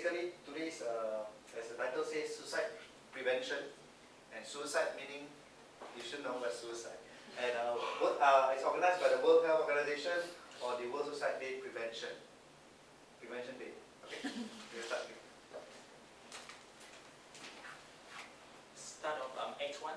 basically today's, as the title says, suicide prevention, and suicide meaning you should know what suicide. And it's organized by the World Health Organization or the World Suicide Day Prevention Day. Okay, we'll start with. Start of Act 1.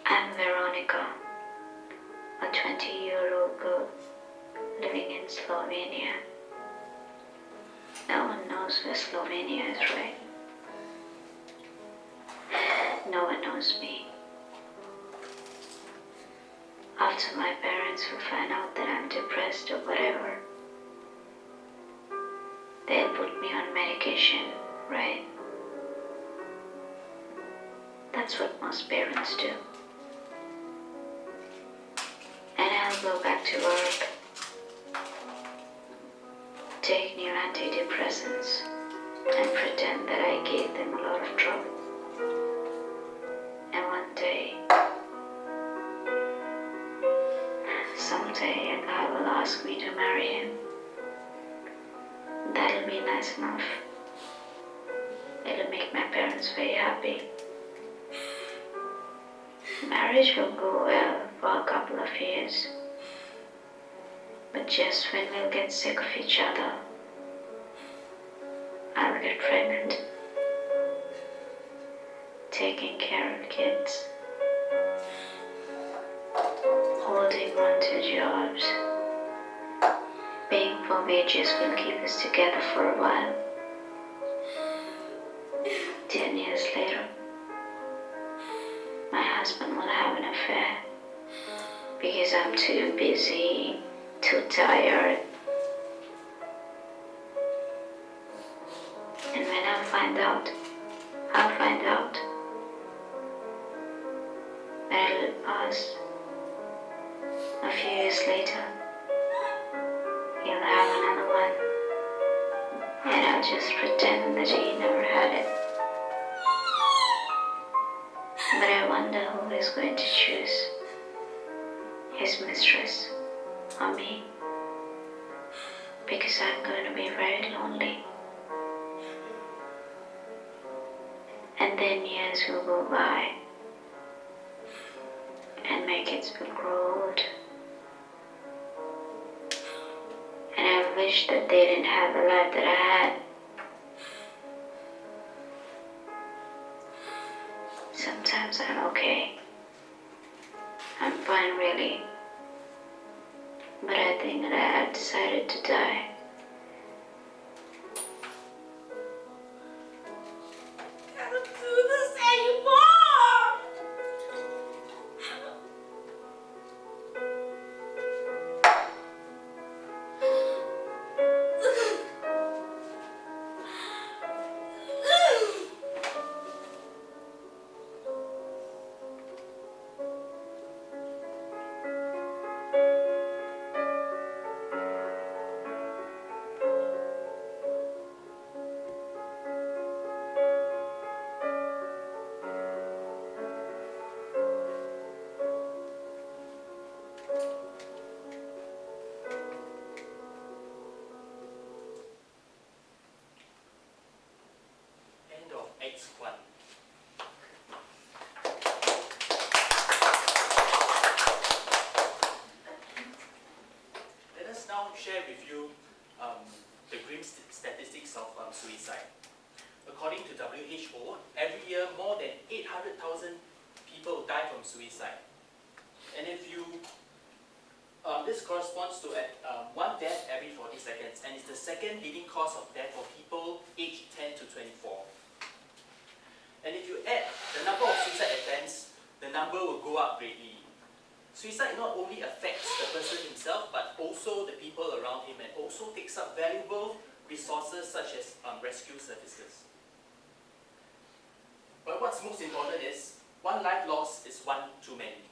I'm Veronica, a 20-year-old girl living in Slovenia. No one knows where Slovenia is, right? No one knows me. After my parents will find out that I'm depressed or whatever, they'll put me on medication, right? That's what most parents do. And I'll go back to work, take new antidepressants, and pretend that I gave them a lot of trouble. And one day, someday a guy will ask me to marry him. That'll be nice enough. It'll make my parents very happy. Marriage will go well for a couple of years, but just when we'll get sick of each other, I'll get pregnant, taking care of kids, holding on to jobs, paying for wages will keep us together for a while. 10 years later, my husband will have an affair because I'm too busy, too tired. And when I'll find out. But it'll pass. A few years later, he'll have another one. And I'll just pretend that he never had it. But I wonder who is going to choose, his mistress or me, because I'm going to be very lonely. And then years will go by, and my kids will grow old. And I wish that they didn't have the life that I had. Sometimes I'm okay. I'm fine, really. But I think that I have decided to die. Can't do this anymore! End of Act 1. Let us now share with you the grim statistics of suicide. According to WHO, every year more than 800,000 people die from suicide. And if you This corresponds to one death every 40 seconds, and is the second leading cause of death for people aged 10 to 24. And if you add the number of suicide attempts, the number will go up greatly. Suicide not only affects the person himself, but also the people around him, and also takes up valuable resources such as rescue services. But what's most important is, one life lost is one too many.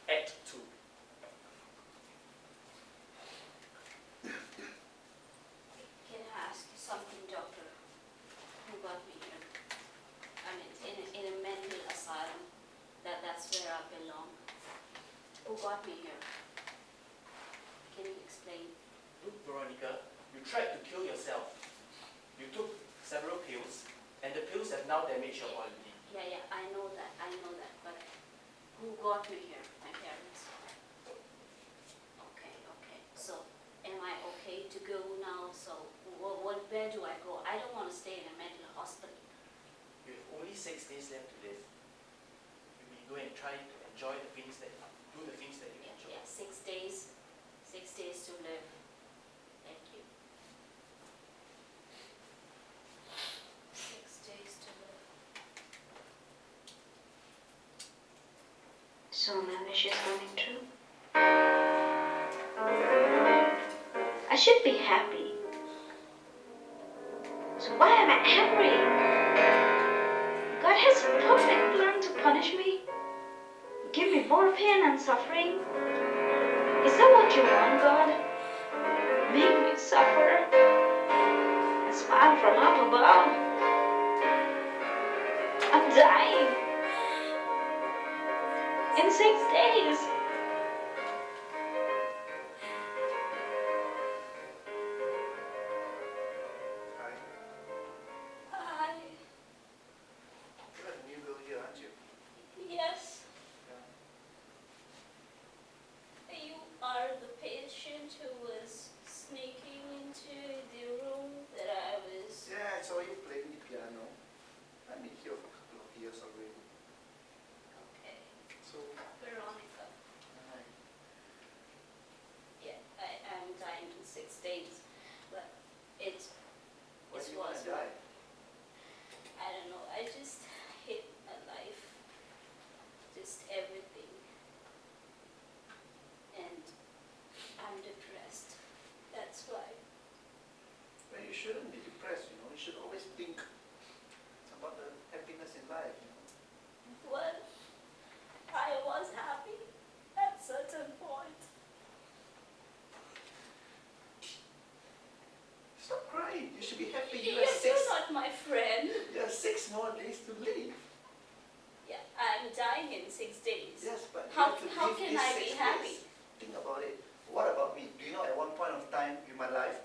Act 2. Can I ask you something, doctor? Who got me here? I mean, in a mental asylum. That's where I belong. Who got me here? Can you explain? Look, Veronica, you tried to kill yourself. You took several pills, and the pills have now damaged your body. Yeah, I know that, but who got me here? My parents. Okay. So, am I okay to go now? So, where do I go? I don't want to stay in a mental hospital. You have only 6 days left to live. You may go and try to enjoy the things that do the things that you enjoy. Yeah, 6 days. 6 days to live. Thank you. 6 days to live. So my wish is coming true. I should be happy. So why am I angry? God has a perfect plan to punish me. Give me more pain and suffering. Is that what you want, God? Make me suffer and smile from up above. I'm dying in 6 days. Hi. Hi. You're a new girl here, aren't you? Yes, Yeah. you are the patient who was sneaking into the room that I was. Yeah, I saw you playing the piano. I've been here for a couple of years already. Okay, So, Veronica. hi. Yeah, I'm dying in 6 days, but it Why do you was want to die? I don't know. I just hate my life, just everything, and I'm depressed. That's why. Well, you shouldn't be depressed, you know. You should always think about the happiness in life, you know. Well, I was happy at certain point. Stop crying. You should be happy. You You're have six. not my friend. You have 6 more days to live. Yeah, I'm dying in 6 days. Yes, but you How have to how live can these I 6 be days. happy? Think about it. What about me? Do you know at one point of time in my life,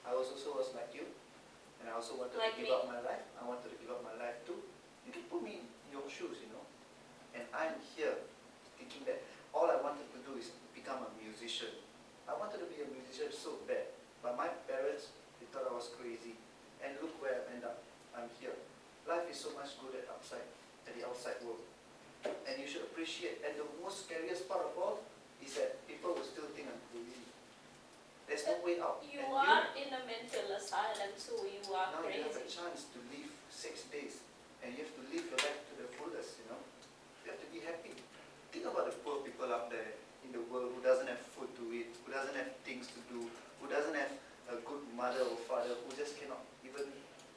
I also was like you, and I also wanted Like to give me? up my life. I wanted to give up my life too. You can put me in your shoes, you know. And I'm here thinking that all I wanted to do is become a musician. I wanted to be a musician so bad, but my parents, they thought I was crazy. And look where I've ended up. I'm here. Life is so much good at the outside world. And you should appreciate. And the most scariest part of all is that people will still think I'm crazy. There's no way out. You And are in a mental asylum, so you are now you have a crazy. chance to live 6 days, and you have to live your life to the fullest, you know. You have to be happy. Think about the poor people out there in the world who doesn't have food to eat, who doesn't have things to do, who doesn't have a good mother or father, who just cannot even,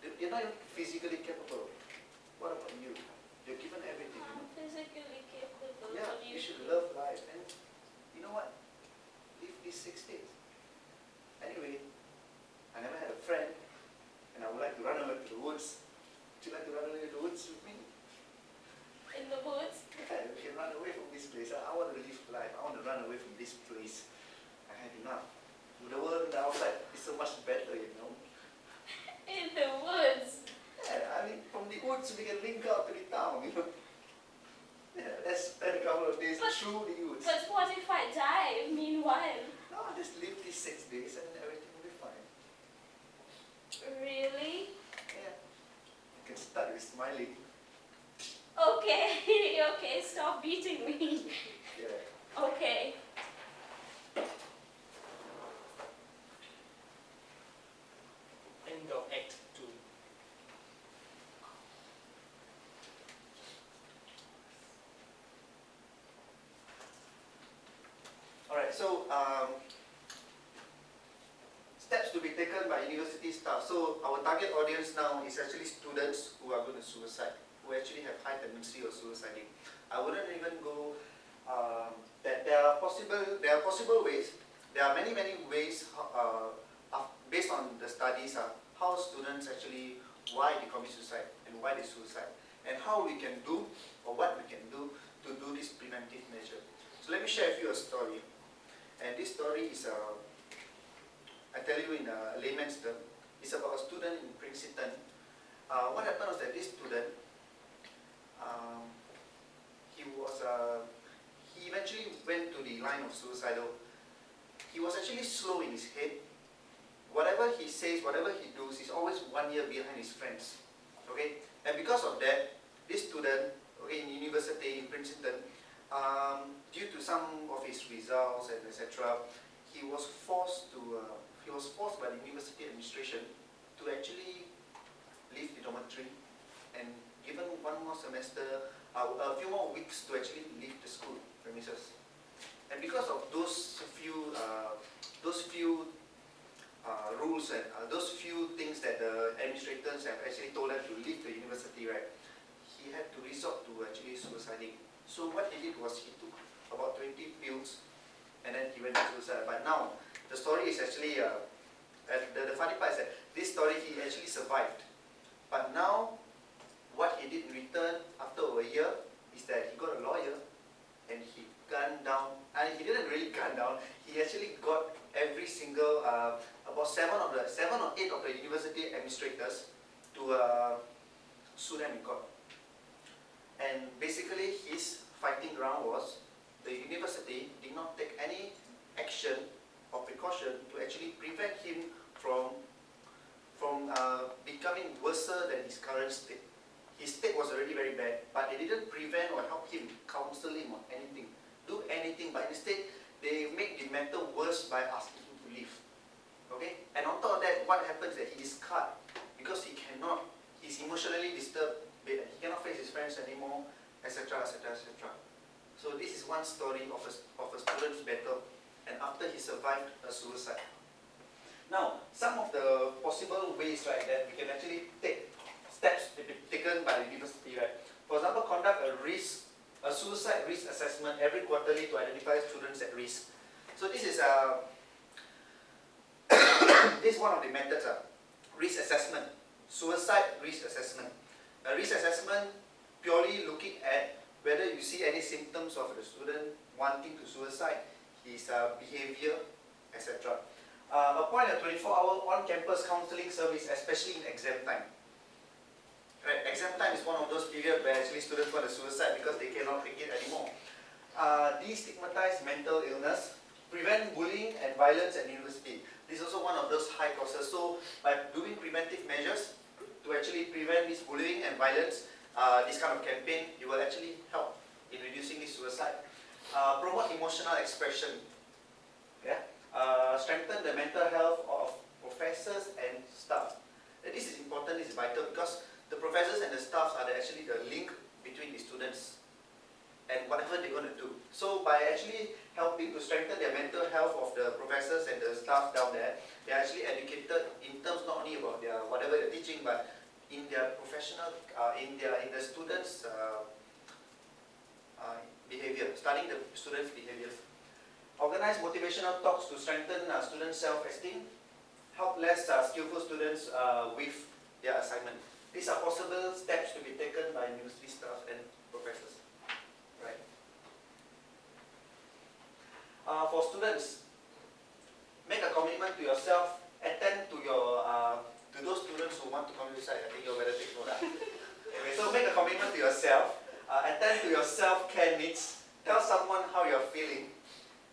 they're not even physically capable. What about you? You're given everything, you I'm know. physically capable. Yeah, but you should love life, and you know what? Live these 6 days. Anyway, I never had a friend, and I would like to run away to the woods. Would you like to run away to the woods with me? in the woods. Yeah, we can run away from this place. I want to live life. I want to run away from this place. I had enough. The world outside is so much better, you know. In the woods. Yeah, I mean, from the woods we can link out to the town, you know. Yeah, let's spend a couple of days But through the youth. But what if I die meanwhile? No, just live these 6 days and everything will be fine. Really? Yeah. You can start with smiling. Okay, okay, stop beating me. Yeah. Okay. End of Act 2. Alright, so steps to be taken by university staff. So our target audience now is actually students who are going to suicide, who actually have high tendency of suiciding. I wouldn't even go that there are possible ways. There are many ways based on the studies how students actually why they commit suicide and why they suicide, and how we can do or what we can do to do this preventive measure. So let me share with you a story. And this story is, I tell you in a layman's term, it's about a student in Princeton. What happened was that this student, he eventually went to the line of suicidal. He was actually slow in his head. Whatever he says, whatever he does, he's always 1 year behind his friends. Okay, and because of that, this student, okay, in university in Princeton, due to some of his results and etc., he was forced by the university administration to actually leave the dormitory and given 1 more semester, a few more weeks to actually leave the school premises. And because of those few rules and those few things that the administrators have actually told him to leave the university, right, he had to resort to actually suiciding. So what he did was he took about 20 pills and then he went to suicide. But now, the story is actually, the funny part is that this story he actually survived. But now, what he did in return after a year is that he got a lawyer and he gunned down, and he didn't really gun down, he actually got every single, about 7 or 8 of the university administrators to sue them in court. And basically his fighting ground was the university did not take any action or precaution to actually prevent him from becoming worse than his current state. His state was already very bad, but they didn't prevent or help him, counsel him or anything, do anything, but instead they make the matter worse by asking him to leave. Okay? And on top of that, what happens is that he is scarred because he's emotionally disturbed, he cannot face his friends anymore, etc., etc., etc. So this is one story of a student's battle, and after he survived a suicide. Now, some of the possible ways, right, that we can actually take steps to be taken by the university, right. For example, conduct a suicide risk assessment every quarterly to identify students at risk. So this is this is one of the methods, risk assessment, suicide risk assessment. A risk assessment purely looking at whether you see any symptoms of the student wanting to suicide, his behavior, etc. Appoint a 24-hour on-campus counseling service, especially in exam time. Right, exam time is one of those periods where actually students want to suicide because they cannot take it anymore. Destigmatize mental illness, prevent bullying and violence at university. This is also one of those high causes. So by doing preventive measures to actually prevent this bullying and violence, this kind of campaign, you will actually help in reducing this suicide. Promote emotional expression. Yeah? Strengthen the mental health of professors and staff. This is important, this is vital, because the professors and the staffs are actually the link between the students and whatever they're going to do. So by actually helping to strengthen their mental health of the professors and the staff down there, they're actually educated in terms not only about their whatever they're teaching, but in their professional, in the students' behavior, studying the students' behaviors. Organize motivational talks to strengthen students' self-esteem. Help less skillful students with their assignment. These are possible steps to be taken by university staff and professors. Right. For students, make a commitment to yourself. Attend to your to those students who want to commit suicide. I think you better take note. Anyway, so make a commitment to yourself. Attend to your self-care needs. Tell someone how how you're feeling,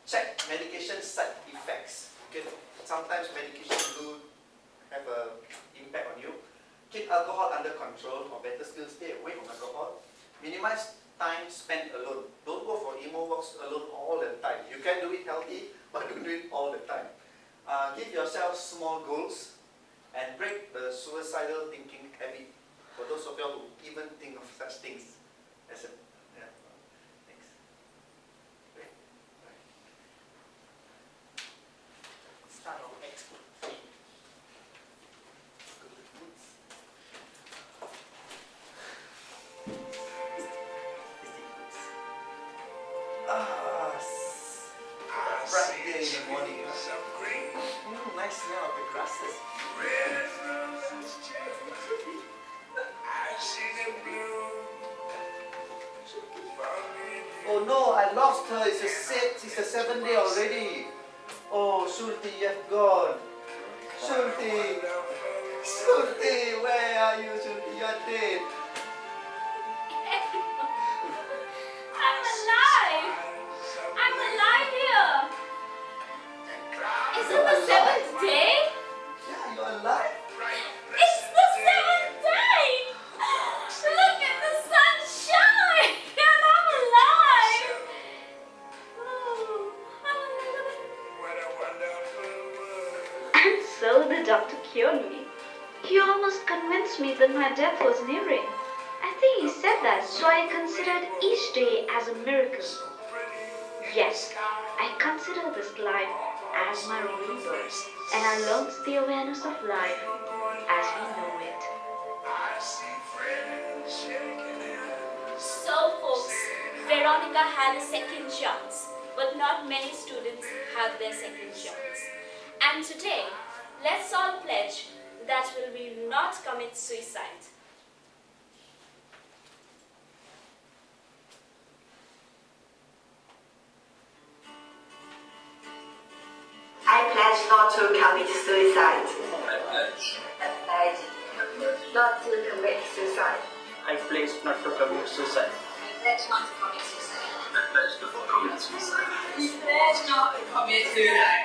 check medication side effects. Okay? Sometimes medication do have an impact on you. Keep alcohol under control, or better still, stay away from alcohol. Minimize time spent alone. Don't go for emo walks alone all the time. You can do it healthy, but don't do it all the time. Give yourself small goals and break the suicidal thinking habit. For those of you who even think of such things as a thanks. Okay. Right. Start our expert. Friday in the morning. Nice smell of the grasses. Oh no, I lost her. It's the 7th day already. Oh, Shruti, you have gone. Shruti, Shruti, where are you, Shruti? You are dead. I'm alive! I'm alive here! Is it the 7th day? Yeah, you're alive. It's the 7th day! Look at the sunshine! And I'm alive! Oh, I'm alive! And so the doctor cured me. He almost convinced me that my death was nearing. I think he said that, so I considered each day as a miracle. Yes, I consider this life as my rebirth, and I learned the awareness of life as we know it. So folks, Veronica had a second chance, but not many students have their second chance. And today, let's all pledge that we will not commit suicide. I pledge not to commit suicide. I pledge not to commit suicide. I pledge not to commit suicide. I pledge not to commit suicide. I pledge not to commit suicide. I pledge not to commit suicide.